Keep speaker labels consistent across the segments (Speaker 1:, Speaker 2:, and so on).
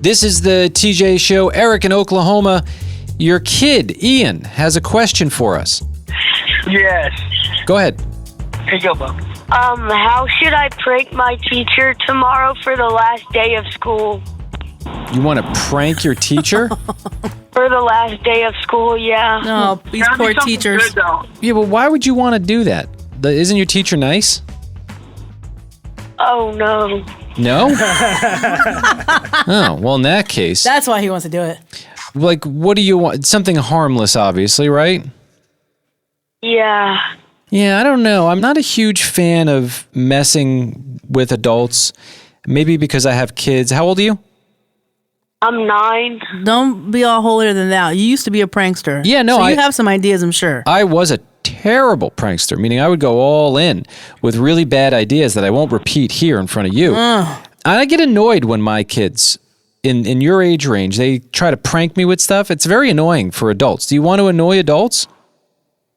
Speaker 1: This is the TJ Show. Eric in Oklahoma. Your kid, Ian, has a question for us.
Speaker 2: Yes.
Speaker 1: Go ahead.
Speaker 2: Here you go, Bob.
Speaker 3: How should I prank my teacher tomorrow for the last day of school?
Speaker 1: You want to prank your teacher?
Speaker 3: For the last day of school, yeah.
Speaker 4: No, these
Speaker 2: Gotta be
Speaker 4: poor
Speaker 2: something
Speaker 4: teachers.
Speaker 2: good, though.
Speaker 1: Yeah, but why would you want to do that? Isn't your teacher nice?
Speaker 3: Oh, no.
Speaker 1: No? Oh, well, in that case,
Speaker 4: That's why he wants to do it.
Speaker 1: like, what do you want? Something harmless, obviously, right?
Speaker 3: Yeah.
Speaker 1: Yeah, I don't know. I'm not a huge fan of messing with adults. Maybe because I have kids. How old are you?
Speaker 3: I'm 9.
Speaker 4: Don't be all holier than thou. You used to be a prankster.
Speaker 1: Yeah, no,
Speaker 4: So you have some ideas, I'm sure.
Speaker 1: I was a terrible prankster, meaning I would go all in with really bad ideas that I won't repeat here in front of you. I get annoyed when my kids in your age range, they try to prank me with stuff. It's very annoying for adults. Do you want to annoy adults?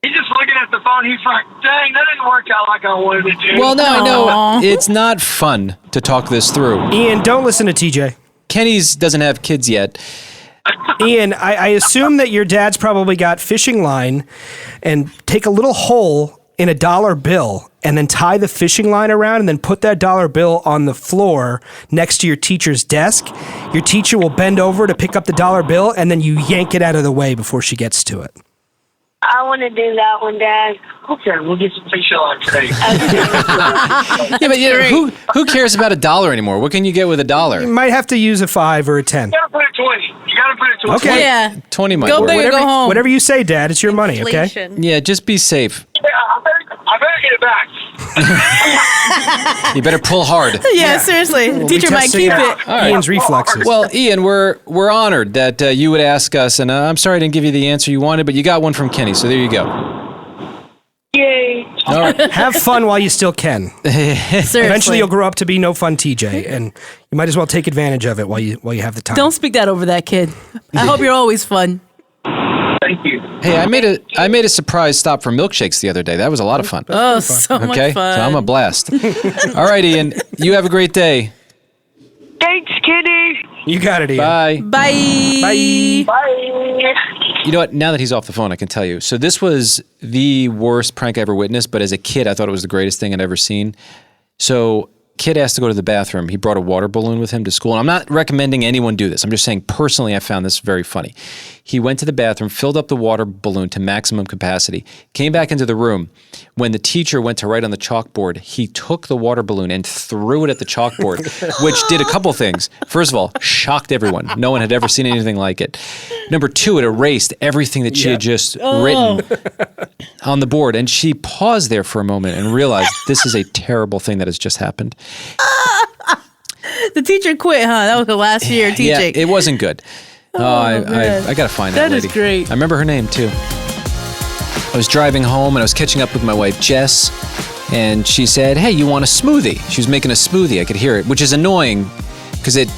Speaker 2: He's just looking at the phone. He's like, dang, that didn't work out like I wanted it to.
Speaker 1: Well, no,
Speaker 4: Aw.
Speaker 1: it's not fun to talk this through.
Speaker 5: Ian, don't listen to TJ.
Speaker 1: Kenny's doesn't have kids yet.
Speaker 5: Ian, I assume that your dad's probably got fishing line and take a little hole in a dollar bill and then tie the fishing line around and then put that dollar bill on the floor next to your teacher's desk. Your teacher will bend over to pick up the dollar bill and then you yank it out of the way before she gets to it.
Speaker 3: I want to do that one, Dad.
Speaker 2: Okay, we'll get some fish on today.
Speaker 1: Yeah, but who cares about $1 anymore? What can you get with
Speaker 5: You
Speaker 1: $1?
Speaker 5: might have to use a 5 or a 10.
Speaker 2: You gotta put it 20. You gotta put it 20.
Speaker 5: Okay.
Speaker 4: Yeah.
Speaker 1: 20 might
Speaker 4: Go
Speaker 1: work.
Speaker 4: big or go home.
Speaker 5: Whatever you say, Dad, it's your money, okay?
Speaker 4: Inflation.
Speaker 1: Yeah, just be safe.
Speaker 2: Yeah, I better get it back.
Speaker 1: You better pull hard.
Speaker 4: Yeah, seriously. Teacher might
Speaker 5: Testing
Speaker 4: keep
Speaker 5: out
Speaker 4: it.
Speaker 5: Ian's reflexes.
Speaker 1: Well, Ian, we're honored that you would ask us, and I'm sorry I didn't give you the answer you wanted, but you got one from Kenny, so there you go.
Speaker 3: Yay.
Speaker 1: All right.
Speaker 5: Have fun while you still can.
Speaker 4: Seriously.
Speaker 5: Eventually, you'll grow up to be no fun TJ, and you might as well take advantage of it while you have the time.
Speaker 4: Don't speak that over that kid. I hope you're always fun.
Speaker 2: Thank you.
Speaker 1: Hey, I made a surprise stop for milkshakes the other day. That was a lot of fun.
Speaker 4: Oh, so much
Speaker 1: Okay,
Speaker 4: fun.
Speaker 1: so I'm a blast. All right, Ian, you have a great day.
Speaker 3: Thanks, Kenny.
Speaker 5: You got it, Ian.
Speaker 1: Bye.
Speaker 4: Bye.
Speaker 5: Bye.
Speaker 3: Bye.
Speaker 1: You know what? Now that he's off the phone, I can tell you. So this was the worst prank I ever witnessed, but as a kid, I thought it was the greatest thing I'd ever seen. So kid asked to go to the bathroom. He brought a water balloon with him to school. And I'm not recommending anyone do this. I'm just saying personally I found this very funny. He went to the bathroom, filled up the water balloon to maximum capacity, came back into the room. When the teacher went to write on the chalkboard, he took the water balloon and threw it at the chalkboard, which did a couple things. First of all, shocked everyone. No one had ever seen anything like it. Number two, it erased everything that she had just written on the board. And she paused there for a moment and realized this is a terrible thing that has just happened.
Speaker 4: The teacher quit, huh? That was the last year teaching.
Speaker 1: Yeah, it wasn't good. I got to find that
Speaker 4: That is
Speaker 1: lady.
Speaker 4: great.
Speaker 1: I remember her name, too. I was driving home, and I was catching up with my wife, Jess, and she said, hey, you want a smoothie? She was making a smoothie. I could hear it, which is annoying because it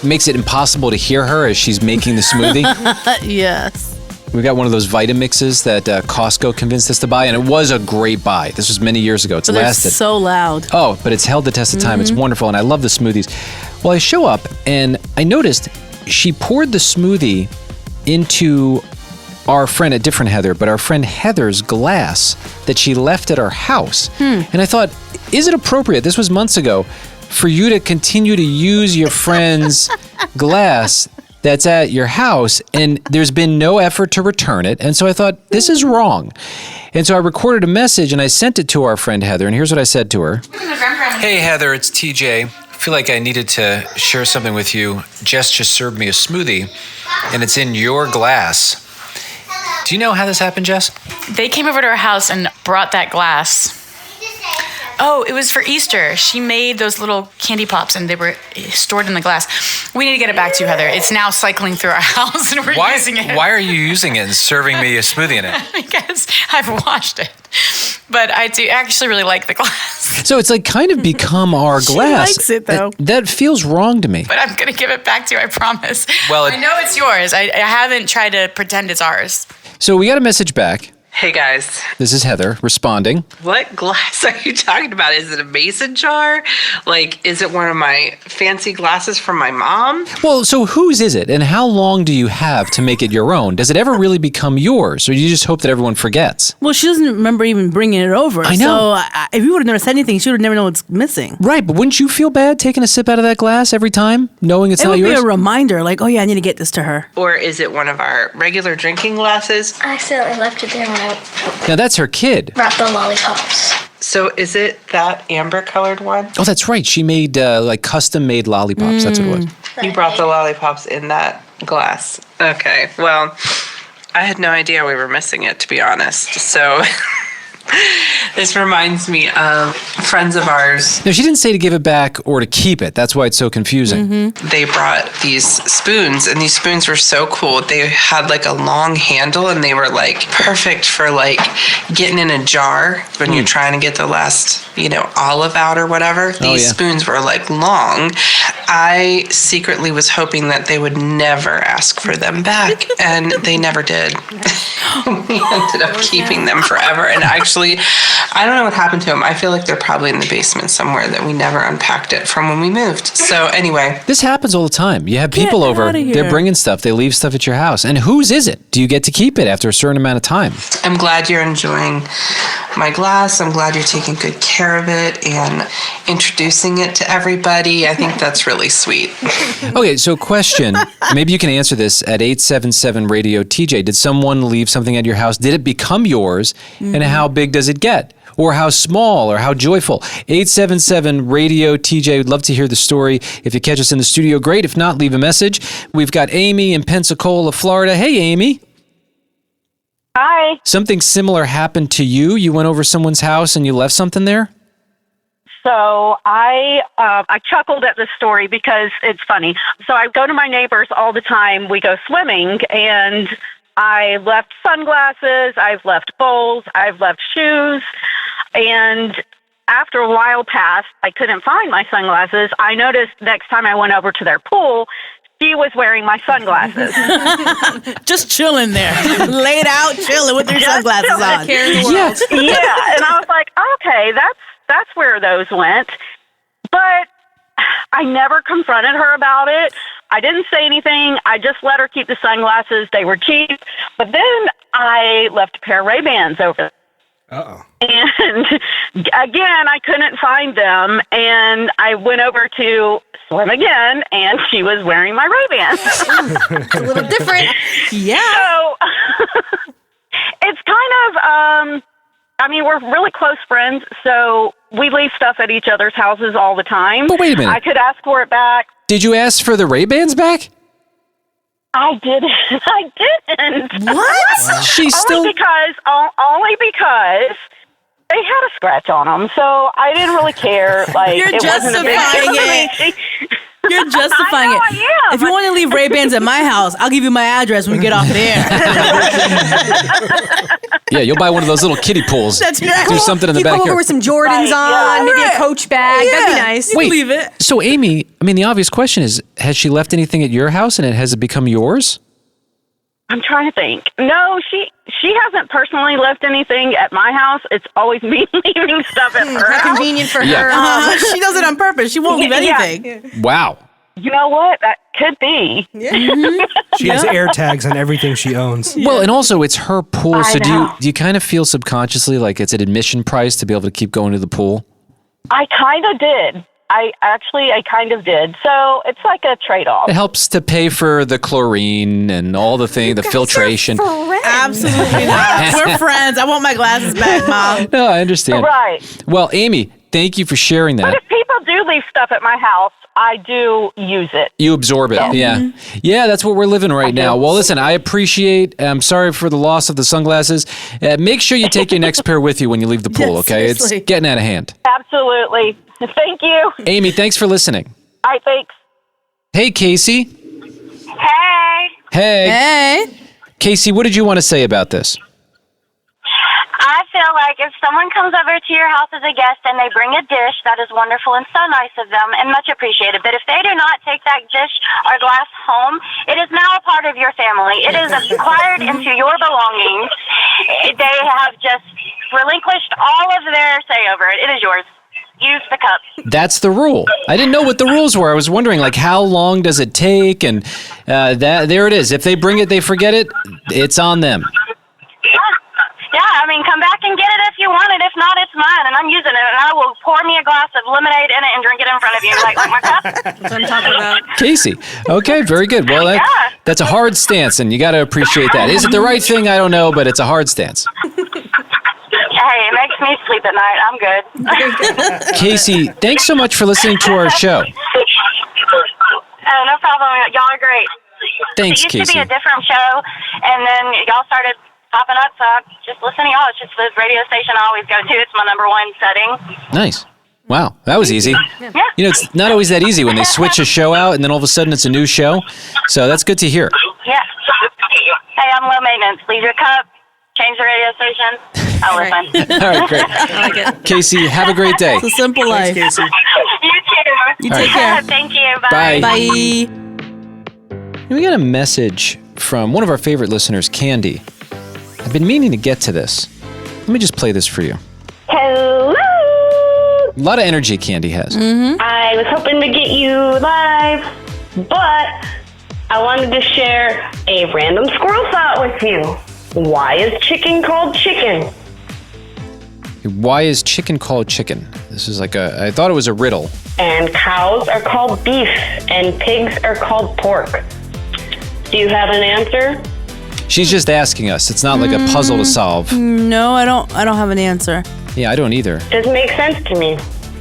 Speaker 1: makes it impossible to hear her as she's making the smoothie.
Speaker 4: Yes.
Speaker 1: We got one of those Vitamixes that Costco convinced us to buy, and it was a great buy. This was many years ago. It's
Speaker 4: But they're
Speaker 1: lasted.
Speaker 4: so loud.
Speaker 1: Oh, but it's held the test of time. It's wonderful, and I love the smoothies. Well, I show up, and I noticed she poured the smoothie into our friend, a different Heather, but our friend Heather's glass that she left at our house. And I thought, is it appropriate, this was months ago, for you to continue to use your friend's glass that's at your house, and there's been no effort to return it. And so I thought, this is wrong. And so I recorded a message and I sent it to our friend Heather, and here's what I said to her. Hey Heather, it's TJ. I feel like I needed to share something with you. Jess just served me a smoothie, and it's in your glass. Do you know how this happened, Jess?
Speaker 6: They came over to our house and brought that glass. Oh, it was for Easter. She made those little candy pops and they were stored in the glass. We need to get it back to you, Heather. It's now cycling through our house and we're using it.
Speaker 1: Why are you using it and serving me a smoothie in it?
Speaker 6: Because I've washed it. But I do actually really like the glass.
Speaker 1: So it's like kind of become our glass.
Speaker 4: She likes it, though.
Speaker 1: That feels wrong to me.
Speaker 6: But I'm going to give it back to you, I promise.
Speaker 1: Well,
Speaker 6: I know it's yours. I haven't tried to pretend it's ours.
Speaker 1: So we got a message back.
Speaker 7: Hey guys,
Speaker 1: This is Heather responding.
Speaker 7: what glass are you talking about? Is it a mason jar? Like, is it one of my fancy glasses from my mom?
Speaker 1: Well, so whose is it, and how long do you have to make it your own? Does it ever really become yours, or do you just hope that everyone forgets?
Speaker 4: Well, she doesn't remember even bringing it over.
Speaker 1: I know.
Speaker 4: So if you would have never said anything, she would have never known what's missing.
Speaker 1: Right, but wouldn't you feel bad taking a sip out of that glass every time, knowing it's
Speaker 4: It
Speaker 1: not
Speaker 4: would be
Speaker 1: yours?
Speaker 4: a reminder, like, oh yeah, I need to get this to her.
Speaker 7: Or is it one of our regular drinking glasses?
Speaker 8: I accidentally left it there when I
Speaker 1: Now, that's her kid.
Speaker 8: wrapped the lollipops.
Speaker 7: So is it that amber colored one?
Speaker 1: Oh, that's right. She made like custom-made lollipops. That's what it was.
Speaker 7: You brought the lollipops in that glass. Okay, well, I had no idea we were missing it, to be honest. So this reminds me of friends of ours.
Speaker 1: No, she didn't say to give it back or to keep it. That's why it's so confusing.
Speaker 7: They brought these spoons, and these spoons were so cool. They had like a long handle, and they were like perfect for like getting in a jar when you're trying to get the last, olive out or whatever. These spoons were like long. I secretly was hoping that they would never ask for them back, and they never did. We ended up keeping them forever, and actually, I don't know what happened to them. I feel like they're probably in the basement somewhere that we never unpacked it from when we moved. So anyway.
Speaker 1: This happens all the time. You have people
Speaker 4: Get
Speaker 1: over,
Speaker 4: outta here.
Speaker 1: they're bringing stuff, they leave stuff at your house. And whose is it? Do you get to keep it after a certain amount of time?
Speaker 7: I'm glad you're enjoying my glass. I'm glad you're taking good care of it and introducing it to everybody. I think that's really sweet.
Speaker 1: Okay, so question. Maybe you can answer this at 877 Radio TJ. Did someone leave something at your house? Did it become yours? And how big does it get? Or how small or how joyful? 877 Radio TJ. Would love to hear the story. If you catch us in the studio, great. If not, leave a message. We've got Amy in Pensacola, Florida. Hey, Amy.
Speaker 3: Hi.
Speaker 1: Something similar happened to you? You went over someone's house and you left something there?
Speaker 9: So I chuckled at this story because it's funny. So I go to my neighbors all the time. We go swimming, and I left sunglasses, I've left bowls, I've left shoes, and after a while passed, I couldn't find my sunglasses. I noticed next time I went over to their pool, she was wearing my sunglasses.
Speaker 4: Just chilling there. Laid out, chilling with your sunglasses on.
Speaker 1: Yes.
Speaker 9: Yeah, and I was like, okay, that's where those went. But I never confronted her about it. I didn't say anything. I just let her keep the sunglasses. They were cheap. But then I left a pair of Ray-Bans over there.
Speaker 5: Uh-oh.
Speaker 9: And again, I couldn't find them. And I went over to swim again, and she was wearing my Ray-Bans.
Speaker 10: It's a little different.
Speaker 4: Yeah.
Speaker 9: So it's kind of, we're really close friends, so we leave stuff at each other's houses all the time.
Speaker 1: But wait a minute.
Speaker 9: I could ask for it back.
Speaker 1: Did you ask for the Ray-Bans back?
Speaker 9: I didn't. I didn't.
Speaker 4: What?
Speaker 1: Wow. She's
Speaker 9: only because they had a scratch on them, so I didn't really care. Like,
Speaker 4: You're
Speaker 9: it wasn't a big
Speaker 4: justifying
Speaker 9: deal to
Speaker 4: it.
Speaker 9: me.
Speaker 4: You're justifying
Speaker 9: I know,
Speaker 4: it.
Speaker 9: I am.
Speaker 4: If you want to leave Ray-Bans at my house, I'll give you my address when we get off there.
Speaker 1: Yeah, you'll buy one of those little kiddie pools.
Speaker 4: That's right.
Speaker 1: Do something in the
Speaker 10: You come over
Speaker 1: backyard.
Speaker 10: with some Jordans on, maybe a Coach bag. That'd be nice.
Speaker 1: Wait,
Speaker 4: Believe it.
Speaker 1: So Amy, the obvious question is, has she left anything at your house and has it become yours?
Speaker 9: I'm trying to think. No, she hasn't personally left anything at my house. It's always me leaving stuff at her
Speaker 10: How
Speaker 9: house.
Speaker 10: convenient for
Speaker 1: Yeah.
Speaker 10: her.
Speaker 4: She does it on purpose. She won't leave
Speaker 9: Yeah.
Speaker 4: anything.
Speaker 1: Wow.
Speaker 9: You know what? That could be.
Speaker 5: She has air tags on everything she owns.
Speaker 1: Well, and also it's her pool,
Speaker 9: I
Speaker 1: so do
Speaker 9: know.
Speaker 1: you kind of feel subconsciously like it's an admission price to be able to keep going to the pool?
Speaker 9: I kind of did. I kind of did. So it's like a trade-off.
Speaker 1: It helps to pay for the chlorine and all the filtration.
Speaker 4: Absolutely not. We're friends. I want my glasses back, Mom.
Speaker 1: No, I understand.
Speaker 9: Right.
Speaker 1: Well, Amy, thank you for sharing
Speaker 9: But
Speaker 1: that.
Speaker 9: if people do leave stuff at my house, I do use it.
Speaker 1: You absorb it. Yeah. Yeah, that's what we're living right now. Well, listen, I'm sorry for the loss of the sunglasses. Make sure you take your next pair with you when you leave the pool,
Speaker 4: Yes,
Speaker 1: okay?
Speaker 4: seriously.
Speaker 1: It's getting out of hand.
Speaker 9: Absolutely. Thank you.
Speaker 1: Amy, thanks for listening.
Speaker 9: All right, thanks.
Speaker 1: Hey, Casey.
Speaker 3: Hey,
Speaker 1: Hey.
Speaker 4: Hey.
Speaker 1: Casey, what did you want to say about this?
Speaker 3: I feel like, if someone comes over to your house as a guest and they bring a dish, that is wonderful and so nice of them and much appreciated. But if they do not take that dish or glass home, it is now a part of your family. It is acquired into your belongings. They have just relinquished all of their say over it. It is yours. Use the cup.
Speaker 1: That's the rule. I didn't know what the rules were. I was wondering, like, how long does it take? And there it is. If they bring it, they forget it, it's on them.
Speaker 3: Yeah, I mean, come back and get it if you want it. If not, it's mine, and I'm using it, and I will pour me a glass of lemonade in it and drink it in front of you. Like my cup?
Speaker 10: That's what I'm talking about.
Speaker 1: Casey. Okay, very good. Well, that's a hard stance, and you got to appreciate that. Is it the right thing? I don't know, but it's a hard stance.
Speaker 3: Hey, it makes me sleep at night. I'm good.
Speaker 1: Casey, thanks so much for listening to our show.
Speaker 3: Oh, no problem. Y'all are great.
Speaker 1: Thanks,
Speaker 3: It used
Speaker 1: Casey.
Speaker 3: to be a different show, and then y'all started popping up, so I just listen to y'all. It's just the radio station I always go to. It's my number one setting.
Speaker 1: Nice. Wow, that was easy.
Speaker 3: Yeah.
Speaker 1: You know, it's not always that easy when they switch a show out and then all of a sudden it's a new show. So that's good to hear.
Speaker 3: Yeah. Hey, I'm low maintenance. Leave your cup. Change the radio station. I'll listen.
Speaker 1: All right, great.
Speaker 10: I like it.
Speaker 1: Casey, have a great day.
Speaker 4: It's a simple life.
Speaker 3: You too.
Speaker 4: You take care.
Speaker 3: Thank you. Bye.
Speaker 1: Bye.
Speaker 4: Bye.
Speaker 1: We got a message from one of our favorite listeners, Candy. I've been meaning to get to this. Let me just play this for you.
Speaker 11: Hello.
Speaker 1: A lot of energy Candy has.
Speaker 11: I was hoping to get you live, but I wanted to share a random squirrel thought with you. Why is chicken called chicken?
Speaker 1: Why is chicken called chicken? This is like I thought it was a riddle.
Speaker 11: And cows are called beef, and pigs are called pork. Do you have an answer?
Speaker 1: She's just asking us. It's not like a puzzle to solve.
Speaker 4: No, I don't have an answer.
Speaker 1: Yeah, I don't either.
Speaker 11: Doesn't make sense to me.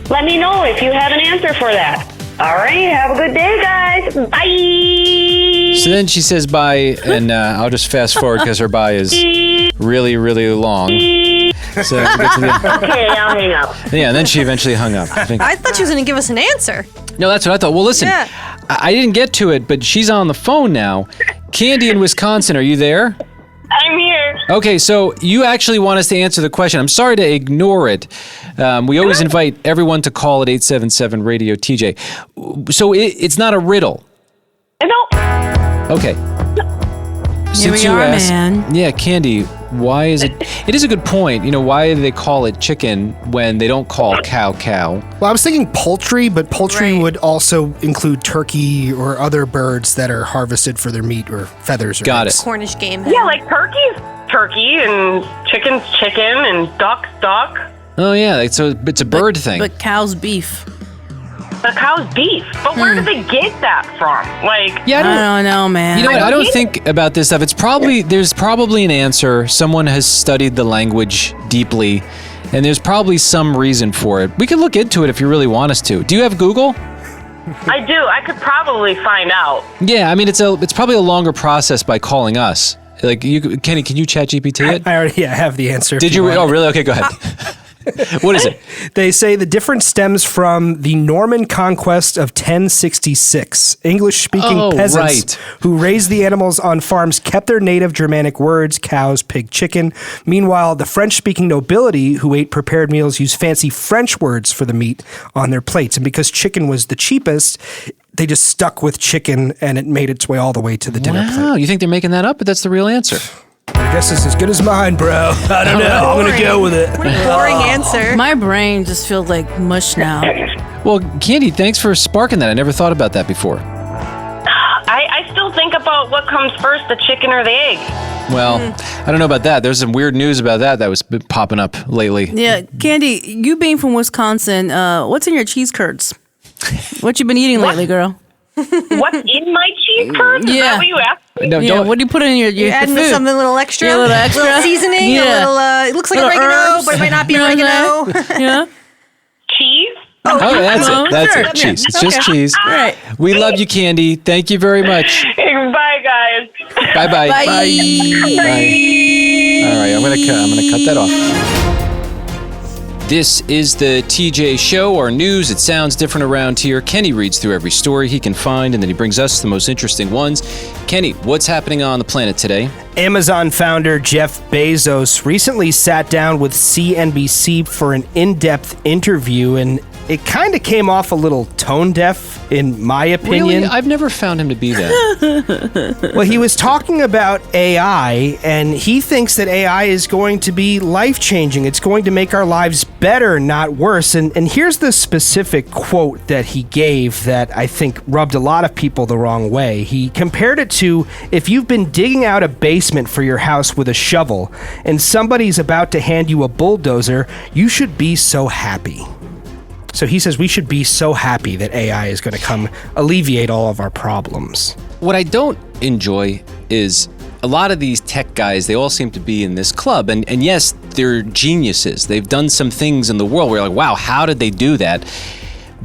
Speaker 11: Let me know if you have an answer for that. All right, have a good day, guys. Bye.
Speaker 1: So then she says bye, and I'll just fast forward because her bye is really, really long. So we get to
Speaker 11: Okay, I'll hang up.
Speaker 1: yeah, and then she eventually hung up. I think.
Speaker 10: I thought she was going to give us an answer.
Speaker 1: No, that's what I thought. Well, listen,
Speaker 10: Yeah.
Speaker 1: I didn't get to it, but she's on the phone now. Candy in Wisconsin, are you there?
Speaker 11: I'm here.
Speaker 1: Okay, so you actually want us to answer the question. I'm sorry to ignore it. We always invite everyone to call at 877-RADIO-TJ. So it's not a riddle.
Speaker 11: No.
Speaker 1: Okay.
Speaker 4: Here we are, man.
Speaker 1: Yeah, Candy, why is it... It is a good point. You know, why do they call it chicken when they don't call cow?
Speaker 5: Well, I was thinking poultry, but poultry would also include turkey or other birds that are harvested for their meat or feathers. Or
Speaker 1: Got
Speaker 5: eggs.
Speaker 1: it.
Speaker 10: Cornish game.
Speaker 11: Yeah, like turkey's turkey and chicken's chicken and duck's duck.
Speaker 1: Oh, yeah, so it's a bird thing.
Speaker 4: But cow's beef.
Speaker 11: The cow's beef. But where do they get that from? Like,
Speaker 1: Yeah,
Speaker 4: I don't know, man.
Speaker 1: You know what? I don't think about this stuff. There's probably an answer. Someone has studied the language deeply, and there's probably some reason for it. We could look into it if you really want us to. Do you have Google?
Speaker 11: I do. I could probably find out.
Speaker 1: Yeah, I mean it's probably a longer process by calling us. Like Kenny, can you chat GPT it?
Speaker 5: I already have the answer.
Speaker 1: Did you? Oh, really? Okay, go ahead. What is it?
Speaker 5: They say the difference stems from the Norman conquest of 1066. English-speaking peasants who raised the animals on farms kept their native Germanic words, cows, pig, chicken. Meanwhile, the French-speaking nobility who ate prepared meals used fancy French words for the meat on their plates. And because chicken was the cheapest, they just stuck with chicken and it made its way all the way to the dinner plate.
Speaker 1: Wow, you think they're making that up? But that's the real answer.
Speaker 5: I guess it's as good as mine, bro. I don't know. I'm going to go with it.
Speaker 10: What a boring answer.
Speaker 4: My brain just feels like mush now.
Speaker 1: Well, Candy, thanks for sparking that. I never thought about that before.
Speaker 11: I still think about what comes first, the chicken or the egg.
Speaker 1: Well, I don't know about that. There's some weird news about that was popping up lately.
Speaker 4: Yeah, Candy, you being from Wisconsin, what's in your cheese curds? What you been eating lately, girl?
Speaker 11: What's in my cheese curds? Is that what you asked?
Speaker 1: No,
Speaker 4: yeah, what do you put in your
Speaker 10: You're adding
Speaker 4: food?
Speaker 10: something a little extra.
Speaker 4: Yeah, a little extra.
Speaker 10: little seasoning.
Speaker 4: Yeah.
Speaker 10: A little, it looks like
Speaker 4: Little
Speaker 10: oregano,
Speaker 4: herbs.
Speaker 10: but it might not be
Speaker 4: You know
Speaker 10: oregano.
Speaker 4: Yeah.
Speaker 11: Cheese?
Speaker 1: Oh, that's
Speaker 4: Oh,
Speaker 1: it. That's
Speaker 4: sure.
Speaker 1: it. Cheese. It's
Speaker 10: Okay.
Speaker 1: just cheese.
Speaker 4: Right.
Speaker 1: We love you, Candy. Thank you very much.
Speaker 11: Bye, guys.
Speaker 1: Bye-bye.
Speaker 4: Bye.
Speaker 1: Bye. All right, I'm gonna cut that off. This is the TJ Show, our news. It sounds different around here. Kenny reads through every story he can find, and then he brings us the most interesting ones. Kenny, what's happening on the planet today?
Speaker 5: Amazon founder Jeff Bezos recently sat down with CNBC for an in-depth interview, and it kind of came off a little tone-deaf, in my opinion.
Speaker 1: Really? I've never found him to be that.
Speaker 5: Well, he was talking about AI, and he thinks that AI is going to be life-changing. It's going to make our lives better, not worse. And here's the specific quote that he gave that I think rubbed a lot of people the wrong way. He compared it to if you've been digging out a basement for your house with a shovel, and somebody's about to hand you a bulldozer, you should be so happy. So he says we should be so happy that AI is going to come alleviate all of our problems.
Speaker 1: What I don't enjoy is a lot of these tech guys, they all seem to be in this club. And yes, they're geniuses. They've done some things in the world where you're like, wow, how did they do that?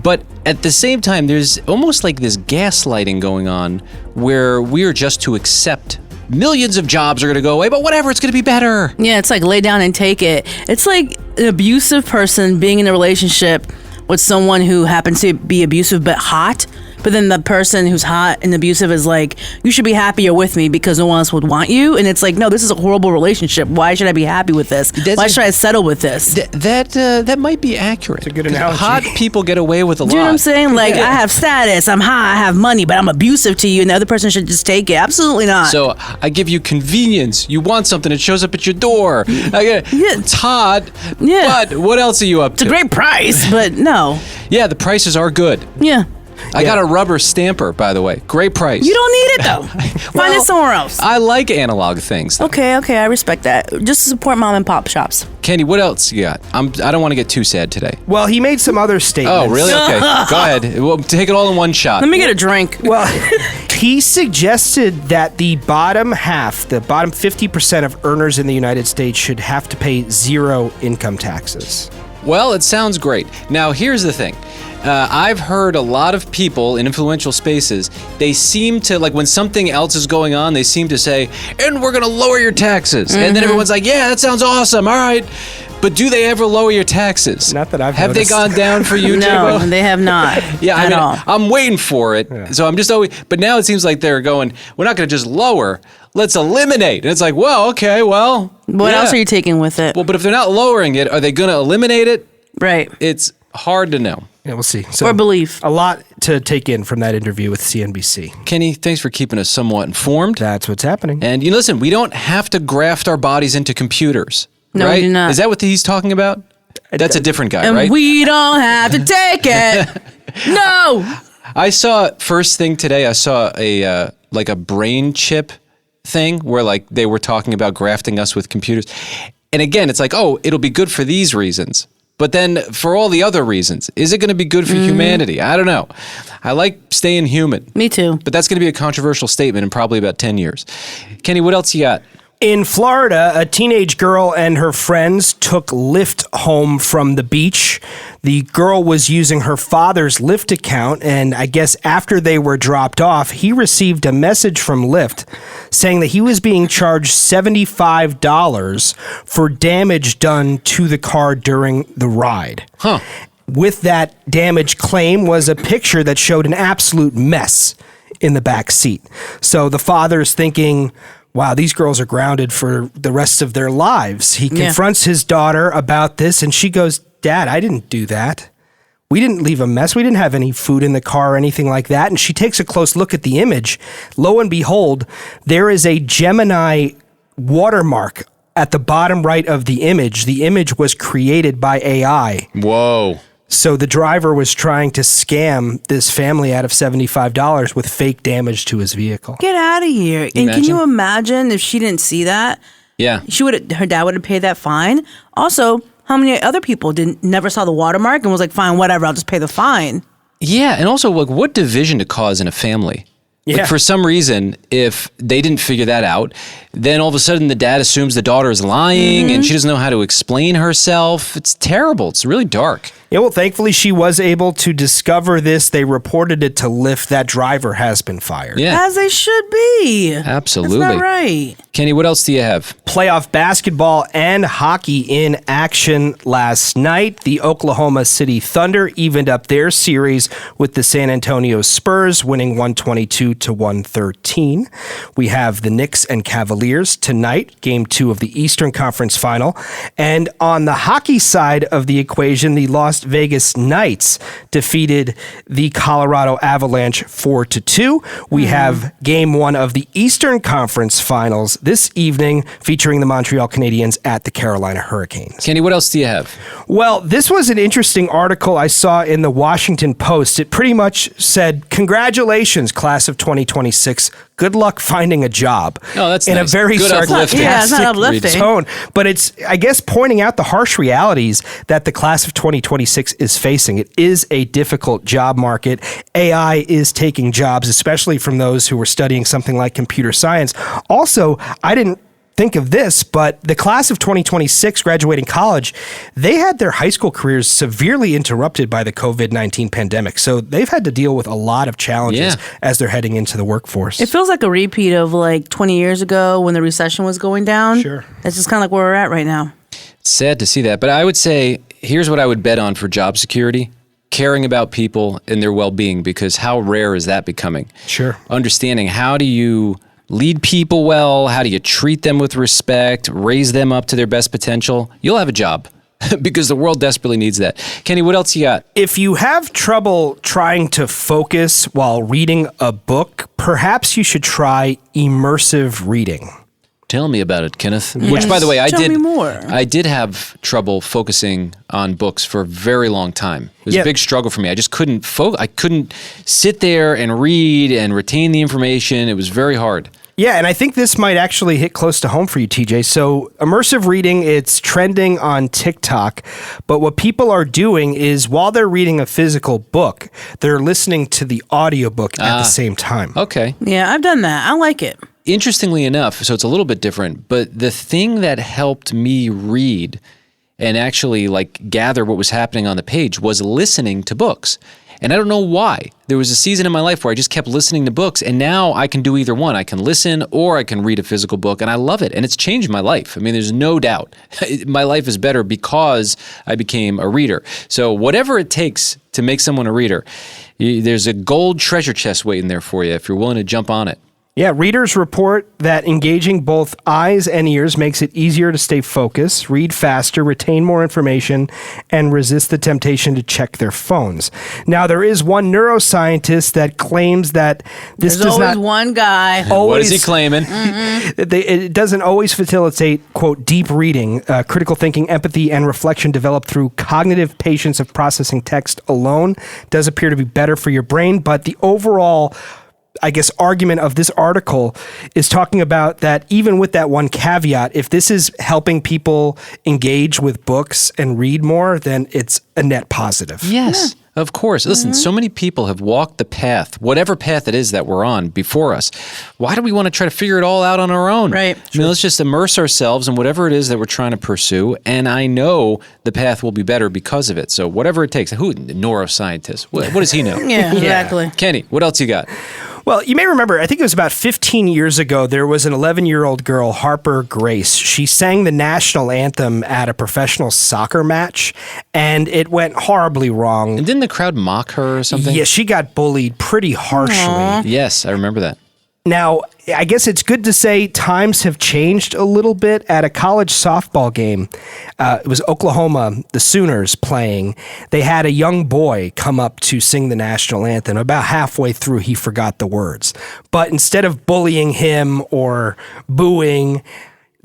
Speaker 1: But at the same time, there's almost like this gaslighting going on where we're just to accept millions of jobs are going to go away, but whatever, it's going to be better.
Speaker 4: Yeah, it's like lay down and take it. It's like an abusive person being in a relationship with someone who happens to be abusive but hot, but then the person who's hot and abusive is like, you should be happy you're with me because no one else would want you. And it's like, no, this is a horrible relationship. Why should I be happy with this? Why should I settle with this?
Speaker 1: That might be accurate.
Speaker 5: It's a good analogy.
Speaker 1: Hot people get away with a lot.
Speaker 4: Do you know what I'm saying? Like, I have status, I'm hot, I have money, but I'm abusive to you, and the other person should just take it. Absolutely not.
Speaker 1: So I give you convenience. You want something, it shows up at your door. It's hot, but what else are you up to?
Speaker 4: It's a great price, but no.
Speaker 1: Yeah, the prices are good.
Speaker 4: Yeah.
Speaker 1: I got a rubber stamper, by the way. Great price.
Speaker 4: You don't need it, though. Find it somewhere else.
Speaker 1: I like analog things.
Speaker 4: Okay, I respect that. Just to support mom and pop shops.
Speaker 1: Kenny, what else you got? I don't want to get too sad today.
Speaker 5: Well, he made some other statements.
Speaker 1: Oh, really? Okay. Go ahead. We'll take it all in one shot.
Speaker 4: Let me get a drink.
Speaker 5: Well, he suggested that the bottom 50% of earners in the United States should have to pay zero income taxes.
Speaker 1: Well, it sounds great. Now, here's the thing. I've heard a lot of people in influential spaces, they seem to, like when something else is going on, they seem to say, and we're going to lower your taxes. Mm-hmm. And then everyone's like, yeah, that sounds awesome. All right. But do they ever lower your taxes?
Speaker 5: Not that I've
Speaker 1: Have
Speaker 5: noticed.
Speaker 1: they gone down for you,
Speaker 4: No,
Speaker 1: J-Bo?
Speaker 4: they have not.
Speaker 1: Yeah,
Speaker 4: at all.
Speaker 1: I'm waiting for it. Yeah. So I'm just always, but now it seems like they're going, we're not going to just lower, let's eliminate. And it's like, well, okay, well.
Speaker 4: What else are you taking with it?
Speaker 1: Well, but if they're not lowering it, are they going to eliminate it?
Speaker 4: Right.
Speaker 1: It's hard to know.
Speaker 5: Yeah, we'll see. So,
Speaker 4: or believe.
Speaker 5: A lot to take in from that interview with CNBC.
Speaker 1: Kenny, thanks for keeping us somewhat informed.
Speaker 5: That's what's happening.
Speaker 1: And listen, we don't have to graft our bodies into computers.
Speaker 4: No,
Speaker 1: right?
Speaker 4: we do not.
Speaker 1: Is that what he's talking about? That's a different guy,
Speaker 4: and
Speaker 1: right?
Speaker 4: We don't have to take it. No.
Speaker 1: I saw first thing today. I saw a like a brain chip thing where like they were talking about grafting us with computers. And again, it's like, oh, it'll be good for these reasons. But then for all the other reasons, is it going to be good for humanity? I don't know. I like staying human.
Speaker 4: Me too.
Speaker 1: But that's going to be a controversial statement in probably about 10 years. Kenny, what else you got?
Speaker 5: In Florida, a teenage girl and her friends took Lyft home from the beach. The girl was using her father's Lyft account, and I guess after they were dropped off, he received a message from Lyft saying that he was being charged $75 for damage done to the car during the ride.
Speaker 1: Huh.
Speaker 5: With that damage claim was a picture that showed an absolute mess in the back seat. So the father's thinking, wow, these girls are grounded for the rest of their lives. He confronts his daughter about this, and she goes, Dad, I didn't do that. We didn't leave a mess. We didn't have any food in the car or anything like that. And she takes a close look at the image. Lo and behold, there is a Gemini watermark at the bottom right of the image. The image was created by AI.
Speaker 1: Whoa.
Speaker 5: So the driver was trying to scam this family out of $75 with fake damage to his vehicle.
Speaker 4: Get out of here. And can you imagine if she didn't see that?
Speaker 1: Yeah.
Speaker 4: Her dad would have paid that fine. Also, how many other people never saw the watermark and was like, fine, whatever, I'll just pay the fine.
Speaker 1: Yeah, and also, like, what division to cause in a family?
Speaker 5: Yeah.
Speaker 1: Like for some reason, if they didn't figure that out, then all of a sudden the dad assumes the daughter is lying and she doesn't know how to explain herself. It's terrible. It's really dark.
Speaker 5: Yeah, well, thankfully she was able to discover this. They reported it to Lyft. That driver has been fired.
Speaker 1: Yeah,
Speaker 4: As they should be.
Speaker 1: absolutely.
Speaker 4: That's not right.
Speaker 1: Kenny, what else do you have?
Speaker 5: Playoff basketball and hockey in action last night. The Oklahoma City Thunder evened up their series with the San Antonio Spurs, winning 122 to 113. We have the Knicks and Cavaliers tonight, game 2 of the Eastern Conference Final. And on the hockey side of the equation, the Las Vegas Knights defeated the Colorado Avalanche 4-2. We have game 1 of the Eastern Conference Finals this evening, featuring the Montreal Canadiens at the Carolina Hurricanes.
Speaker 1: Kenny, what else do you have?
Speaker 5: Well, this was an interesting article I saw in the Washington Post. It pretty much said, congratulations, class of 2026. Good luck finding a job.
Speaker 1: Oh, that's
Speaker 5: in
Speaker 1: nice.
Speaker 5: a very
Speaker 1: Good
Speaker 5: sarcastic
Speaker 1: uplifting.
Speaker 4: Yeah, it's not uplifting.
Speaker 5: tone. But it's, I guess, pointing out the harsh realities that the class of 2026 is facing. It is a difficult job market. AI is taking jobs, especially from those who were studying something like computer science. Also, I didn't think of this, but the class of 2026 graduating college, they had their high school careers severely interrupted by the COVID-19 pandemic. So they've had to deal with a lot of challenges as they're heading into the workforce.
Speaker 4: It feels like a repeat of like 20 years ago when the recession was going down.
Speaker 5: Sure.
Speaker 4: It's just kind of like where we're at right now.
Speaker 1: It's sad to see that, but I would say, here's what I would bet on for job security. Caring about people and their well-being, because how rare is that becoming?
Speaker 5: Sure.
Speaker 1: Understanding how do you lead people well, how do you treat them with respect, raise them up to their best potential, you'll have a job because the world desperately needs that. Kenny, what else you got?
Speaker 5: If you have trouble trying to focus while reading a book, perhaps you should try immersive reading.
Speaker 1: Tell me about it, Kenneth. Which, by the way,
Speaker 4: Tell me more.
Speaker 1: I did have trouble focusing on books for a very long time. It was a big struggle for me. I just couldn't focus. I couldn't sit there and read and retain the information. It was very hard.
Speaker 5: Yeah, and I think this might actually hit close to home for you, TJ. So immersive reading, it's trending on TikTok, but what people are doing is while they're reading a physical book, they're listening to the audiobook at the same time.
Speaker 1: Okay.
Speaker 4: Yeah, I've done that. I like it.
Speaker 1: Interestingly enough, so it's a little bit different, but the thing that helped me read and actually like gather what was happening on the page was listening to books. And I don't know why. There was a season in my life where I just kept listening to books, and now I can do either one. I can listen or I can read a physical book, and I love it. And it's changed my life. I mean, there's no doubt. My life is better because I became a reader. So whatever it takes to make someone a reader, there's a gold treasure chest waiting there for you if you're willing to jump on it.
Speaker 5: Yeah, readers report that engaging both eyes and ears makes it easier to stay focused, read faster, retain more information, and resist the temptation to check their phones. Now, there is one neuroscientist that claims that this
Speaker 4: There's
Speaker 5: does
Speaker 4: always
Speaker 5: not
Speaker 4: one guy.
Speaker 1: What is he claiming?
Speaker 5: It doesn't always facilitate, quote, deep reading. Critical thinking, empathy, and reflection developed through cognitive patience of processing text alone does appear to be better for your brain, but the overall, I guess, argument of this article is talking about that even with that one caveat, if this is helping people engage with books and read more, then it's a net positive.
Speaker 1: Yes, of course. Listen, so many people have walked the path, whatever path it is that we're on before us. Why do we want to try to figure it all out on our own?
Speaker 4: Right.
Speaker 1: I mean, let's just immerse ourselves in whatever it is that we're trying to pursue. And I know the path will be better because of it. So whatever it takes. Who, neuroscientist? What does he know?
Speaker 4: Yeah, exactly.
Speaker 1: Kenny, what else you got?
Speaker 5: Well, you may remember, I think it was about 15 years ago, there was an 11-year-old girl, Harper Grace. She sang the national anthem at a professional soccer match, and it went horribly wrong.
Speaker 1: And didn't the crowd mock her or something?
Speaker 5: Yeah, she got bullied pretty harshly.
Speaker 1: Yes, I remember that.
Speaker 5: Now, I guess it's good to say times have changed a little bit at a college softball game. It was Oklahoma, the Sooners playing. They had a young boy come up to sing the national anthem. About halfway through, he forgot the words. But instead of bullying him or booing,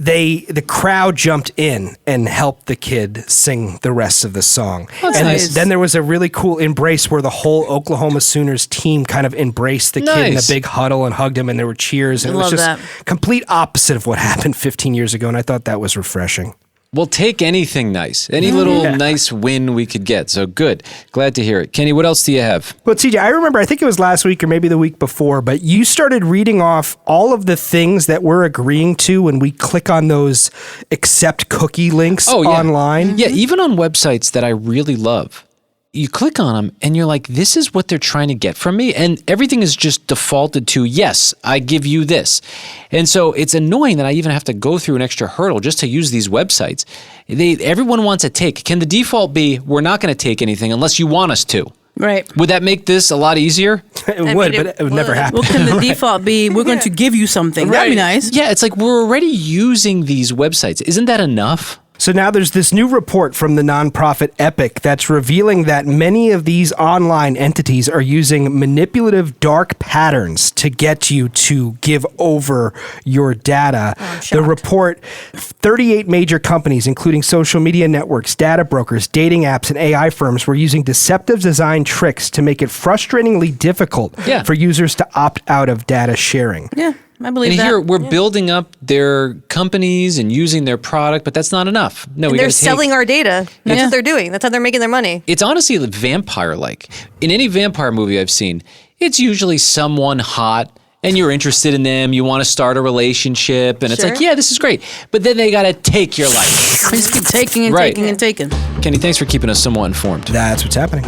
Speaker 5: the crowd jumped in and helped the kid sing the rest of the song.
Speaker 4: That's
Speaker 5: and
Speaker 4: nice.
Speaker 5: then there was a really cool embrace where the whole Oklahoma Sooners team kind of embraced the kid in a
Speaker 1: Nice.
Speaker 5: big huddle and hugged him, and there were cheers. And
Speaker 4: I
Speaker 5: it was
Speaker 4: love
Speaker 5: just
Speaker 4: that.
Speaker 5: complete opposite of what happened 15 years ago, and I thought that was refreshing.
Speaker 1: We'll take anything nice, any little nice win we could get. So good. Glad to hear it. Kenny, what else do you have?
Speaker 5: Well, TJ, I remember, I think it was last week or maybe the week before, but you started reading off all of the things that we're agreeing to when we click on those accept cookie links online.
Speaker 1: Yeah, even on websites that I really love. You click on them and you're like, this is what they're trying to get from me. And everything is just defaulted to, yes, I give you this. And so it's annoying that I even have to go through an extra hurdle just to use these websites. Everyone wants a take. Can the default be, we're not going to take anything unless you want us to?
Speaker 4: Right.
Speaker 1: Would that make this a lot easier?
Speaker 5: It would, but it would never happen.
Speaker 4: Well, can the default be, we're going to give you something? That'd be nice.
Speaker 1: Yeah, it's like we're already using these websites. Isn't that enough?
Speaker 5: So now there's this new report from the nonprofit Epic that's revealing that many of these online entities are using manipulative dark patterns to get you to give over your data. The report, 38 major companies, including social media networks, data brokers, dating apps, and AI firms, were using deceptive design tricks to make it frustratingly difficult for users to opt out of data sharing.
Speaker 4: Yeah. I believe
Speaker 1: and
Speaker 4: that.
Speaker 1: here we're building up their companies and using their product, but that's not enough. No,
Speaker 10: they're selling our data. That's what they're doing. That's how they're making their money.
Speaker 1: It's honestly vampire-like. In any vampire movie I've seen, it's usually someone hot and you're interested in them. You want to start a relationship, and it's like, yeah, this is great. But then they got to take your life.
Speaker 4: They just keep taking and taking and taking.
Speaker 1: Kenny, thanks for keeping us somewhat informed.
Speaker 5: That's what's happening.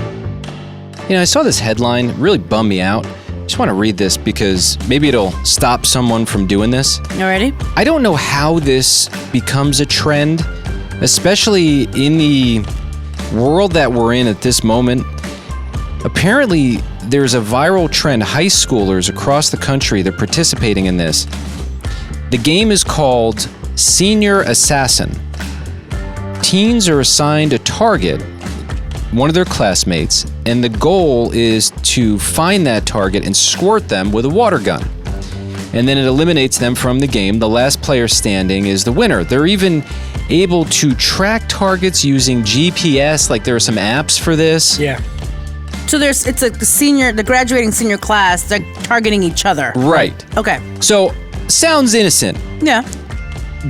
Speaker 1: You know, I saw this headline, it really bummed me out. I just want to read this because maybe it'll stop someone from doing this.
Speaker 4: Alrighty.
Speaker 1: I don't know how this becomes a trend, especially in the world that we're in at this moment. Apparently, there's a viral trend. High schoolers across the country, they're participating in this. The game is called Senior Assassin. Teens are assigned a target, one of their classmates, and the goal is to find that target and squirt them with a water gun. And then it eliminates them from the game. The last player standing is the winner. They're even able to track targets using GPS. Like, there are some apps for this.
Speaker 5: Yeah.
Speaker 4: So it's the graduating senior class, they're targeting each other.
Speaker 1: Right.
Speaker 4: Okay.
Speaker 1: So, sounds innocent.
Speaker 4: Yeah.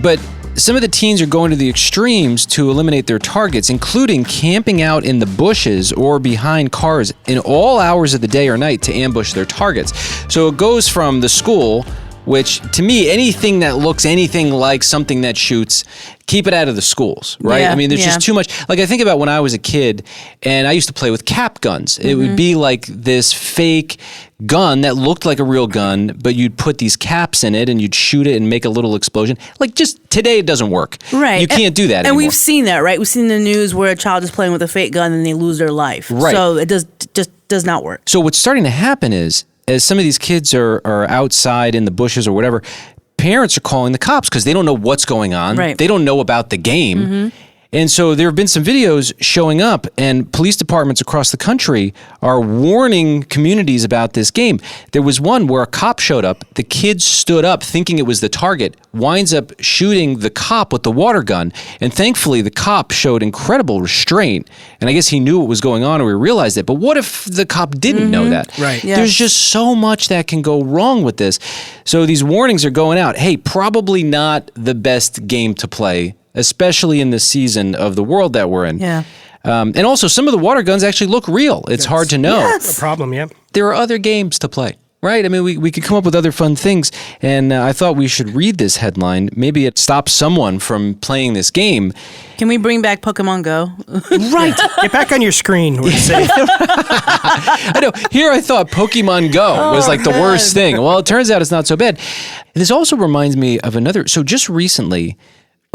Speaker 1: But some of the teens are going to the extremes to eliminate their targets, including camping out in the bushes or behind cars in all hours of the day or night to ambush their targets. So it goes from the school, which to me, anything that looks anything like something that shoots, keep it out of the schools, right?
Speaker 4: Yeah,
Speaker 1: I mean, there's just too much. Like, I think about when I was a kid and I used to play with cap guns. It would be like this fake gun that looked like a real gun, but you'd put these caps in it and you'd shoot it and make a little explosion. Like, just today it doesn't work.
Speaker 4: Right.
Speaker 1: You can't do that
Speaker 4: and
Speaker 1: anymore.
Speaker 4: we've seen that, right? We've seen the news where a child is playing with a fake gun and they lose their life.
Speaker 1: Right.
Speaker 4: So it does not work.
Speaker 1: So what's starting to happen is, as some of these kids are outside in the bushes or whatever, parents are calling the cops because they don't know what's going on.
Speaker 4: Right.
Speaker 1: They don't know about the game. And so there have been some videos showing up, and police departments across the country are warning communities about this game. There was one where a cop showed up. The kid stood up thinking it was the target, winds up shooting the cop with the water gun. And thankfully, the cop showed incredible restraint. And I guess he knew what was going on, or he realized it. But what if the cop didn't know that?
Speaker 5: Right.
Speaker 4: Yes.
Speaker 1: There's just so much that can go wrong with this. So these warnings are going out. Hey, probably not the best game to play, especially in the season of the world that we're in.
Speaker 4: Yeah.
Speaker 1: And also, some of the water guns actually look real. It's hard to know.
Speaker 5: No problem, yeah.
Speaker 1: There are other games to play, right? I mean, we could come up with other fun things. And I thought we should read this headline. Maybe it stops someone from playing this game.
Speaker 4: Can we bring back Pokemon Go?
Speaker 1: Right.
Speaker 5: Get back on your screen. We're safe.
Speaker 1: I know. Here I thought Pokemon Go was like the worst thing. Well, it turns out it's not so bad. This also reminds me of another. So just recently,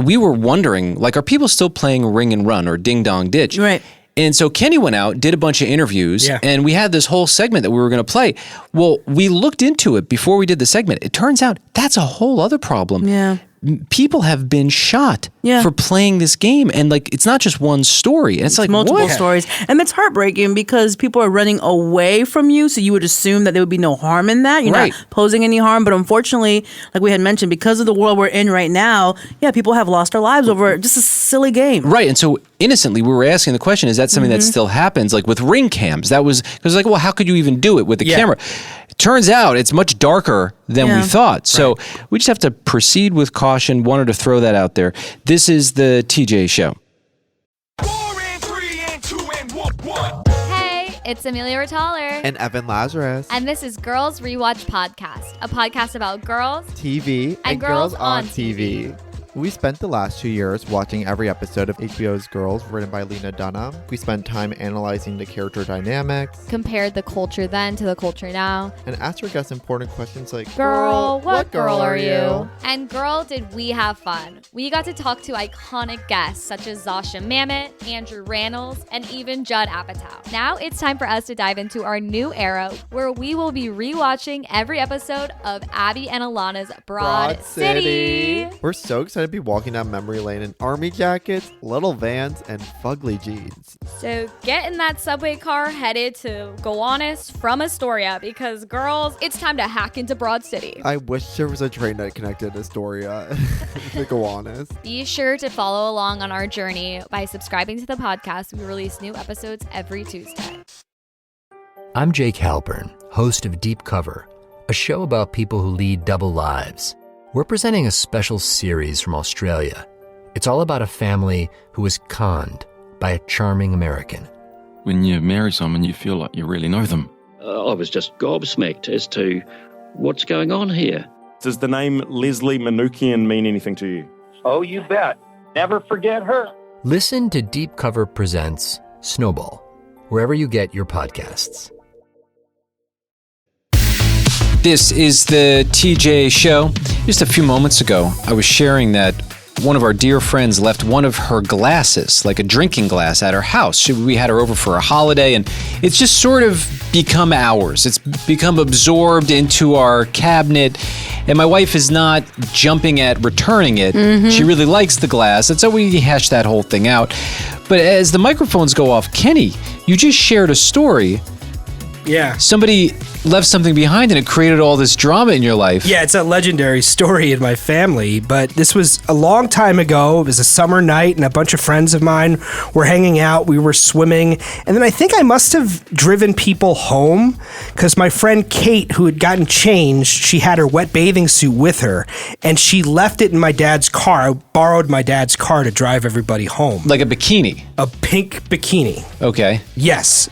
Speaker 1: we were wondering, like, are people still playing Ring and Run or Ding Dong Ditch?
Speaker 4: Right.
Speaker 1: And so Kenny went out, did a bunch of interviews,
Speaker 5: Yeah.
Speaker 1: and we had this whole segment that we were going to play. Well, we looked into it before we did the segment. It turns out that's a whole other problem.
Speaker 4: Yeah.
Speaker 1: People have been shot
Speaker 4: Yeah.
Speaker 1: for playing this game. And, like, it's not just one story. It's like,
Speaker 4: multiple
Speaker 1: what?
Speaker 4: stories. And it's heartbreaking because people are running away from you. So you would assume that there would be no harm in that. You're
Speaker 1: Right.
Speaker 4: not posing any harm. But unfortunately, like we had mentioned, because of the world we're in right now, yeah, people have lost their lives over just a silly game.
Speaker 1: Right. And so innocently, we were asking the question, is that something that still happens? Like with ring cams, that was, because like, well, how could you even do it with the camera? turns out it's much darker than we thought. So we just have to proceed with caution. Wanted to throw that out there. This is the TJ Show.
Speaker 12: Hey, it's Amelia Retaller.
Speaker 13: And Evan Lazarus.
Speaker 12: And this is Girls Rewatch Podcast, a podcast about girls,
Speaker 13: TV,
Speaker 12: and girls on TV.
Speaker 13: We spent the last 2 years watching every episode of HBO's Girls, written by Lena Dunham. We spent time analyzing the character dynamics,
Speaker 12: compared the culture then to the culture now,
Speaker 13: and asked our guests important questions like,
Speaker 12: Girl, what girl are you? And girl, did we have fun. We got to talk to iconic guests such as Zasha Mamet, Andrew Rannells, and even Judd Apatow. Now it's time for us to dive into our new era where we will be rewatching every episode of Abby and Alana's Broad City.
Speaker 13: We're so excited to be walking down memory lane in army jackets, little vans, and fugly jeans.
Speaker 12: So get in that subway car headed to Gowanus from Astoria because, girls, it's time to hack into Broad City.
Speaker 13: I wish there was a train that connected Astoria to Gowanus.
Speaker 12: Be sure to follow along on our journey by subscribing to the podcast. We release new episodes every Tuesday.
Speaker 14: I'm Jake Halpern, host of Deep Cover, a show about people who lead double lives. We're presenting a special series from Australia. It's all about a family who was conned by a charming American.
Speaker 15: When you marry someone, you feel like you really know them.
Speaker 16: I was just gobsmacked as to what's going on here.
Speaker 17: Does the name Leslie Manukian mean anything to you?
Speaker 18: Oh, you bet. Never forget her.
Speaker 14: Listen to Deep Cover Presents Snowball, wherever you get your podcasts.
Speaker 1: This is the TJ Show. Just a few moments ago, I was sharing that one of our dear friends left one of her glasses, like a drinking glass, at her house. We had her over for a holiday, and it's just sort of become ours. It's become absorbed into our cabinet, and my wife is not jumping at returning it. She really likes the glass, and so we hashed that whole thing out. But as the microphones go off, Kenny, you just shared a story.
Speaker 5: Yeah.
Speaker 1: Somebody left something behind and it created all this drama in your life.
Speaker 5: Yeah, it's a legendary story in my family, but this was a long time ago. It was a summer night and a bunch of friends of mine were hanging out. We were swimming. And then I think I must have driven people home because my friend Kate, who had gotten changed, she had her wet bathing suit with her and she left it in my dad's car. I borrowed my dad's car to drive everybody home.
Speaker 1: Like a bikini?
Speaker 5: A pink bikini.
Speaker 1: Okay.
Speaker 5: Yes.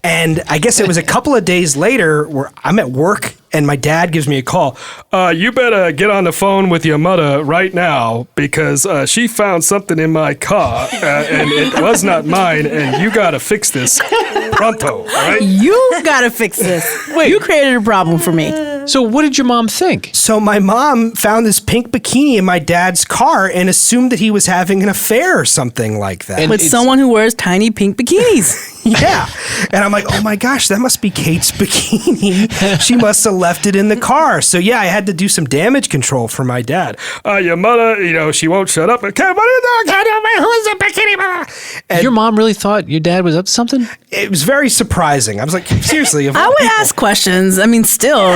Speaker 5: And I guess it was a couple of days later where I'm at work and my dad gives me a call.
Speaker 17: You better get on the phone with your mother right now because she found something in my car and it was not mine and you gotta fix this pronto, all right?
Speaker 4: You gotta fix this.
Speaker 1: Wait.
Speaker 4: You created a problem for me.
Speaker 1: So what did your mom think?
Speaker 5: So my mom found this pink bikini in my dad's car and assumed that he was having an affair or something like that.
Speaker 4: With someone who wears tiny pink bikinis.
Speaker 5: Yeah. And I'm like, oh my gosh, that must be Kate's bikini. She must have left it in the car. So yeah, I had to do some damage control for my dad.
Speaker 17: Your mother, she won't shut up. Okay, what are you doing? Who's the bikini mama?
Speaker 1: Your mom really thought your dad was up to something?
Speaker 5: It was very surprising. I was like, seriously.
Speaker 4: I would ask questions. I mean, still,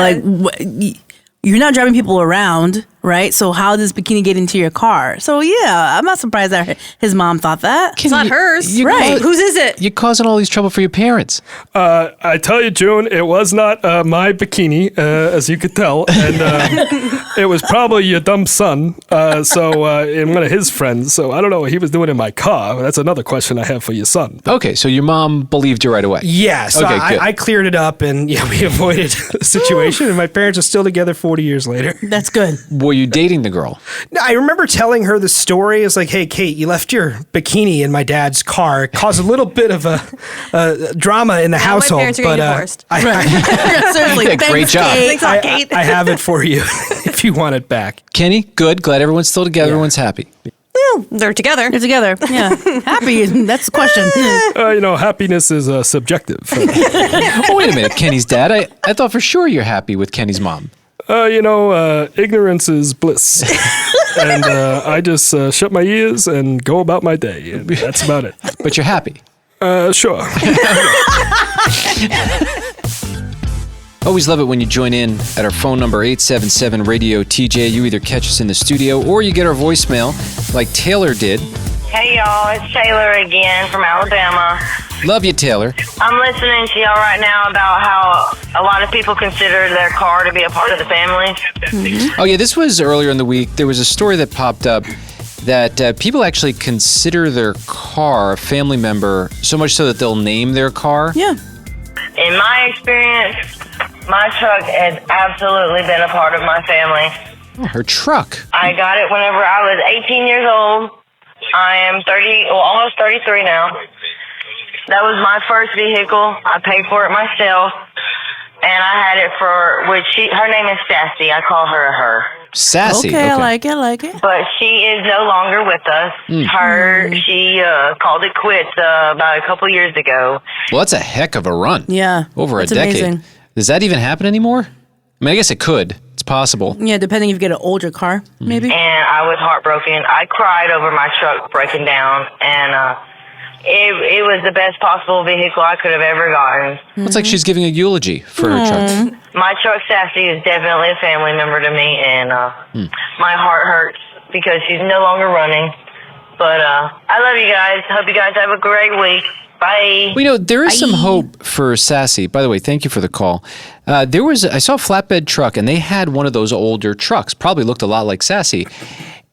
Speaker 4: you're not driving people around, right? So how does bikini get into your car? So yeah, I'm not surprised that his mom thought that.
Speaker 10: It's not hers.
Speaker 4: Right.
Speaker 10: Whose is it?
Speaker 1: You're causing all these trouble for your parents.
Speaker 17: I tell you, June, it was not my bikini, as you could tell. And it was probably your dumb son. And one of his friends. So I don't know what he was doing in my car. That's another question I have for your son.
Speaker 1: Okay, so your mom believed you right away.
Speaker 5: Yeah, so
Speaker 1: okay,
Speaker 5: I cleared it up and yeah, we avoided the situation and my parents are still together 40 years later.
Speaker 4: That's good.
Speaker 1: Were you dating the girl?
Speaker 5: No, I remember telling her the story. It's like, hey, Kate, you left your bikini in my dad's car. It caused a little bit of a drama in the household.
Speaker 10: My parents are getting divorced.
Speaker 4: Seriously,
Speaker 1: yeah, great job.
Speaker 10: Thanks, Kate.
Speaker 5: I have it for you if you want it back.
Speaker 1: Kenny, good. Glad everyone's still together. Everyone's happy.
Speaker 10: Well, they're together.
Speaker 4: They're together. Yeah. Happy. That's the question.
Speaker 17: Happiness is subjective.
Speaker 1: Oh, wait a minute. Kenny's dad. I thought for sure you're happy with Kenny's mom.
Speaker 17: Ignorance is bliss. And I just shut my ears and go about my day. And that's about it.
Speaker 1: But you're happy?
Speaker 17: Sure.
Speaker 1: Always love it when you join in at our phone number, 877-RADIO-TJ. You either catch us in the studio or you get our voicemail like Taylor did.
Speaker 11: Hey, y'all. It's Taylor again from Alabama.
Speaker 1: Love you, Taylor.
Speaker 11: I'm listening to y'all right now about how a lot of people consider their car to be a part of the family.
Speaker 1: Oh, yeah, this was earlier in the week. There was a story that popped up that people actually consider their car a family member, so much so that they'll name their car.
Speaker 4: Yeah.
Speaker 11: In my experience, my truck has absolutely been a part of my family.
Speaker 1: Oh, her truck.
Speaker 11: I got it whenever I was 18 years old. I am almost 33 now. That was my first vehicle. I paid for it myself, and I had it for her name is Sassy. I call her her.
Speaker 1: Sassy.
Speaker 4: Okay, I like it.
Speaker 11: But she is no longer with us. She called it quits about a couple years ago.
Speaker 1: Well, that's a heck of a run.
Speaker 4: Yeah.
Speaker 1: Over a
Speaker 4: that's
Speaker 1: decade.
Speaker 4: amazing.
Speaker 1: Does that even happen anymore? I mean, I guess it could. It's possible.
Speaker 4: Yeah, depending if you get an older car, maybe.
Speaker 11: And I was heartbroken. I cried over my truck breaking down, and it was the best possible vehicle I could have ever gotten.
Speaker 1: It's like she's giving a eulogy for her truck.
Speaker 11: My truck, Sassy, is definitely a family member to me, and my heart hurts because she's no longer running. But I love you guys. Hope you guys have a great week. Bye.
Speaker 1: Well, there is some hope for Sassy. By the way, thank you for the call. I saw a flatbed truck, and they had one of those older trucks. Probably looked a lot like Sassy.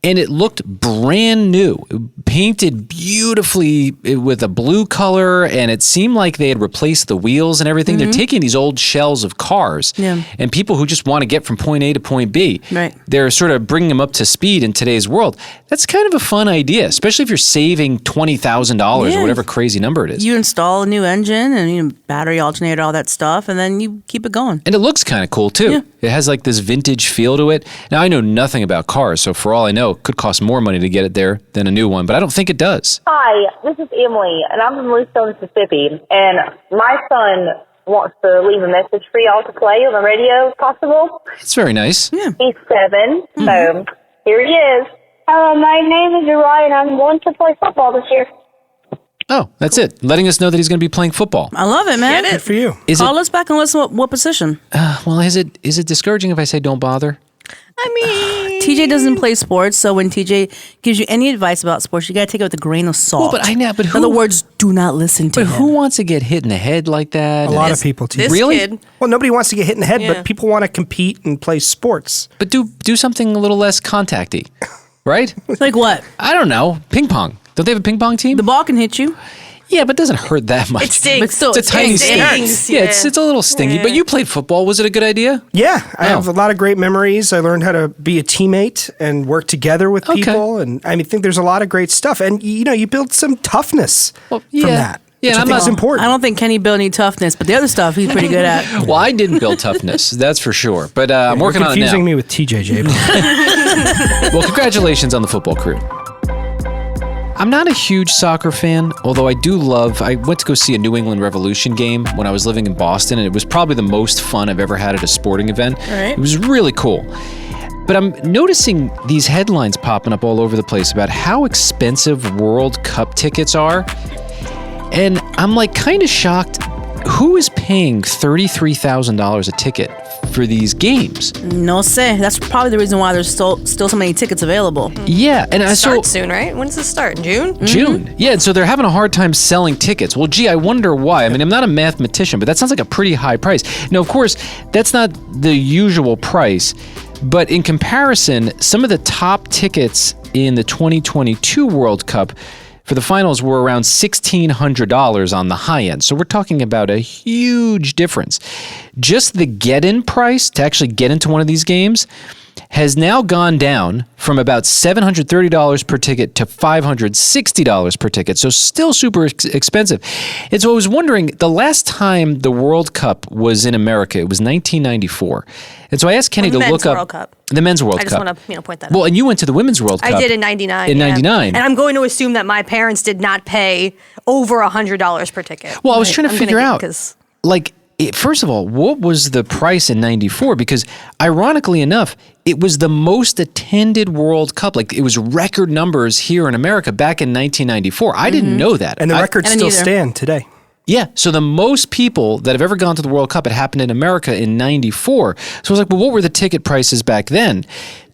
Speaker 1: And it looked brand new, painted beautifully with a blue color, and it seemed like they had replaced the wheels and everything. They're taking these old shells of cars, and people who just want to get from point A to point B, they're sort of bringing them up to speed in today's world. That's kind of a fun idea, especially if you're saving $20,000 or whatever crazy number it is.
Speaker 4: You install a new engine and battery alternator, all that stuff, and then you keep it going.
Speaker 1: And it looks kind of cool, too. Yeah. It has like this vintage feel to it. Now, I know nothing about cars, so for all I know, it could cost more money to get it there than a new one, but I don't think it does.
Speaker 19: Hi, this is Emily, and I'm from Bluestone, Mississippi, and my son wants to leave a message for y'all to play on the radio, if possible.
Speaker 1: It's very nice.
Speaker 19: Yeah. He's 7, so here he is. Hello, my name is Uriah, and I'm going to play football this year.
Speaker 1: Oh, that's it. Letting us know that he's going to be playing football.
Speaker 4: I love it, man.
Speaker 5: Good for you.
Speaker 4: Call us back and let us know what position.
Speaker 1: Well, is it discouraging if I say don't bother?
Speaker 10: I mean,
Speaker 4: TJ doesn't play sports, so when TJ gives you any advice about sports, you gotta take it with a grain of salt.
Speaker 1: Well, but I know, but who?
Speaker 4: In other words, do not listen to him.
Speaker 1: But who wants to get hit in the head like that?
Speaker 5: A lot of people, too.
Speaker 1: Really?
Speaker 10: Kid.
Speaker 5: Well, nobody wants to get hit in the head, but people want to compete and play sports.
Speaker 1: But do something a little less contacty, right?
Speaker 4: Like what?
Speaker 1: I don't know. Ping pong. Don't they have a ping pong team?
Speaker 4: The ball can hit you.
Speaker 1: Yeah, but it doesn't hurt that much.
Speaker 10: It stings.
Speaker 4: But still,
Speaker 1: it's a tiny sting.
Speaker 10: stings.
Speaker 1: Yeah, it's a little stingy. But you played football. Was it a good idea?
Speaker 5: Yeah, I have a lot of great memories. I learned how to be a teammate and work together with people. And I think there's a lot of great stuff. And, you build some toughness from that.
Speaker 1: Yeah,
Speaker 5: which I think is important.
Speaker 4: I don't think Kenny built any toughness, but the other stuff he's pretty good at.
Speaker 1: Well, I didn't build toughness, that's for sure. But I'm working on it now.
Speaker 5: You're confusing me with TJJ.
Speaker 1: Well, congratulations on the football career. I'm not a huge soccer fan, although I went to go see a New England Revolution game when I was living in Boston, and it was probably the most fun I've ever had at a sporting event.
Speaker 4: Right.
Speaker 1: It was really cool. But I'm noticing these headlines popping up all over the place about how expensive World Cup tickets are. And I'm like kind of shocked. Who is paying $33,000 a ticket for these games?
Speaker 4: No sé. That's probably the reason why there's still so many tickets available.
Speaker 1: Yeah, and I
Speaker 10: Start soon, right? When does it start? In June?
Speaker 1: June. Yeah, and so they're having a hard time selling tickets. Well, gee, I wonder why. I mean, I'm not a mathematician, but that sounds like a pretty high price. Now, of course, that's not the usual price, but in comparison, some of the top tickets in the 2022 World Cup for the finals were around $1,600 on the high end. So we're talking about a huge difference. Just the get-in price to actually get into one of these games has now gone down from about $730 per ticket to $560 per ticket. So still super expensive. And so I was wondering, the last time the World Cup was in America, it was 1994. And so I asked Kenny to look up
Speaker 10: World Cup.
Speaker 1: the Men's World Cup.
Speaker 10: I just want to point that out.
Speaker 1: Well, and you went to the Women's World Cup.
Speaker 10: I did in 99.
Speaker 1: In 99.
Speaker 10: And I'm going to assume that my parents did not pay over $100 per ticket.
Speaker 1: Well, I was trying to figure out, first of all, what was the price in 94? Because ironically enough, it was the most attended World Cup. Like, it was record numbers here in America back in 1994. I didn't know that.
Speaker 5: And the records still stand today.
Speaker 1: Yeah, so the most people that have ever gone to the World Cup, it happened in America in 94. So I was like, well, what were the ticket prices back then?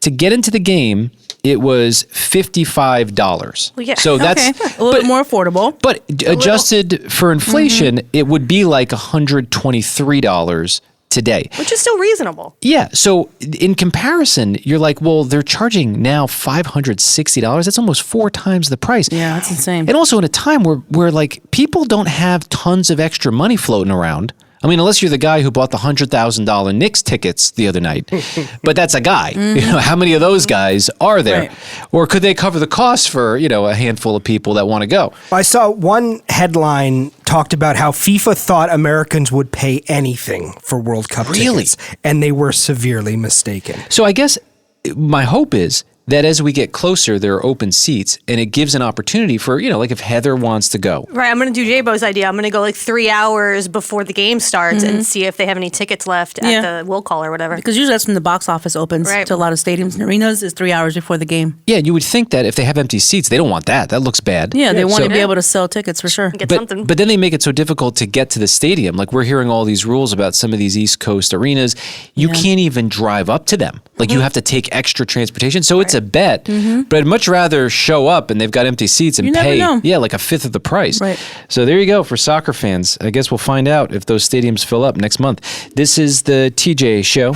Speaker 1: To get into the game, it was $55.
Speaker 4: Well, yeah.
Speaker 1: So that's
Speaker 4: a little bit more affordable.
Speaker 1: But adjusted for inflation, it would be like $123 today.
Speaker 10: Which is still reasonable.
Speaker 1: Yeah. So in comparison, you're like, well, they're charging now $560. That's almost 4 times the price.
Speaker 4: Yeah, that's insane.
Speaker 1: And also in a time where like people don't have tons of extra money floating around. I mean, unless you're the guy who bought the $100,000 Knicks tickets the other night, but that's a guy. You know, how many of those guys are there?
Speaker 5: Right.
Speaker 1: Or could they cover the cost for, a handful of people that want to go?
Speaker 5: I saw one headline talked about how FIFA thought Americans would pay anything for World Cup tickets, and they were severely mistaken.
Speaker 1: So I guess my hope is that as we get closer, there are open seats, and it gives an opportunity for, like if Heather wants to go.
Speaker 10: Right, I'm going to do J-Bo's idea. I'm going to go like 3 hours before the game starts and see if they have any tickets left at the will call or whatever.
Speaker 4: Because usually that's when the box office opens to a lot of stadiums and arenas is 3 hours before the game.
Speaker 1: Yeah, you would think that if they have empty seats, they don't want that. That looks bad.
Speaker 4: Yeah, they want to be able to sell tickets for sure.
Speaker 1: But then they make it so difficult to get to the stadium. Like we're hearing all these rules about some of these East Coast arenas. You can't even drive up to them. Like you have to take extra transportation. So it's a bet. But I'd much rather show up and they've got empty seats and pay, like a fifth of the price.
Speaker 4: Right.
Speaker 1: So there you go for soccer fans. I guess we'll find out if those stadiums fill up next month. This is the TJ Show.